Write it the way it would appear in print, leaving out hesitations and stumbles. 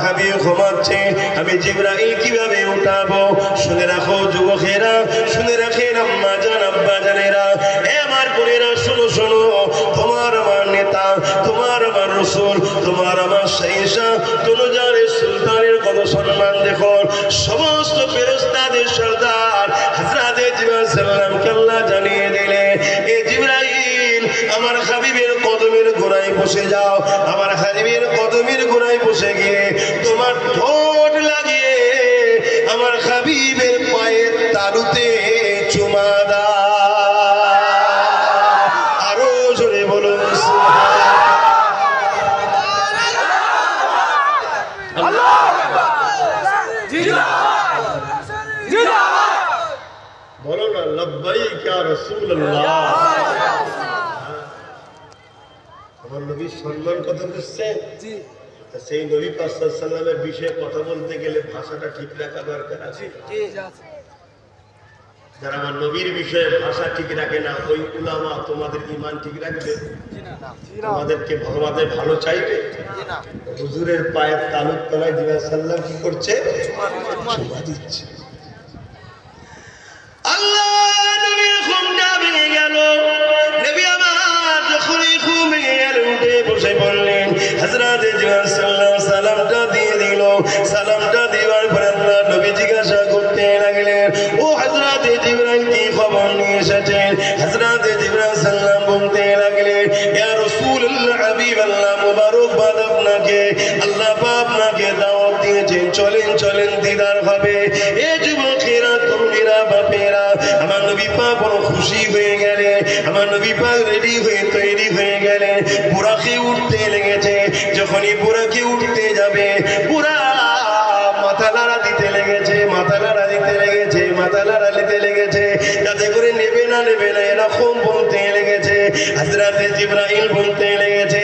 হাবিব ঘুমাচ্ছে, আমি জিবরাইল কিভাবে উঠাবো? শুনে রাখো যুবকেরা, শুনে রাখেন আম্মা জান আব্বা জানেরা, এ আমার বোনেরা শোনো শোনো, তোমার আমার নেতা, তোমার আমার রাসূল, তোমার আমার শাইখা দুজাহানের সুলতানের কত সম্মান দেখো। সমস্ত ফেরেশতাদের সরদার হযরত জিবরাইল সাল্লামকে আল্লাহ জানিয়ে দিলেন, এ জিবরাইল আমার হাবিবের কদমের গোড়ায় বসে যাও, আমার হাবিবের কদমের গোড়ায় বসে গিয়ে তোমার ঠোঁট লাগিয়ে আমার হাবিবের পায়ের তালুতে চুমা দাও। আরো জোরে বলুন বলো না লব্বাইক ইয়া রাসূলুল্লাহ। আমার নবীর সম্মান কথা বুঝছেন? সেই নবী পাক সাল্লাল্লাহু আলাইহি ওয়াসাল্লামের বিষয়ে কথা বলতে গেলে ভাষাটা ঠিক রাখা দরকার আছে। যারা আমার নবীর বিষয়ে ভাষা ঠিক রাখে না, ওই উলামা তোমাদের ঈমান ঠিক রাখবে? তোমাদেরকে ভগবানের ভালো চাইবে? হুজুরের পায়ের তালুর তলায় জিবরাইল সাল্লাম কি করছে? চুমা দিচ্ছে। আল্লাহ নবীর ঘুমটা ভেঙে গেল। নবী আমার যখনই ঘুম ভেঙে গেল উঠে বসে পড়লেন। হযরত জিবরাইল সাল্লাল্লাহু সালামটা দিয়ে দিল। সালামটা দেওয়ার পর আল্লাহ নবী জিজ্ঞাসা করতে লাগলেন, ও হযরত জিবরাইল কি খবর নিয়ে এসেছেন? হযরত জিবরাইল সাল্লাম বলতে লাগলেন, ইয়া রাসূলুল্লাহ হাবিবাল্লাহ মুবারকবাদ আপনাকে, আল্লাহ পাক আপনাকে দাওয়াত দিয়েছেন, চলেন চলেন দিদার হবে। এ যুবকেরা তরুণীরা বাপেরা, আমার নবী পাক বড় খুশি হয়ে গেলেন। আমার নবী পাক রেডি হয়ে তৈরি হয়ে গেলেন, বুরাকে উঠতে লেগেছে। যখনই বুরাকে উঠতে যাবে, বুরা মাথা নাড়া দিতে লেগেছে, মাথা নাড়া দিতে লেগেছে, মাথা নাড়া দিতে লেগেছে, যাতে করে নেবে না এরকম বলতে লেগেছে। হযরত জিবরাইল বলতে লেগেছে,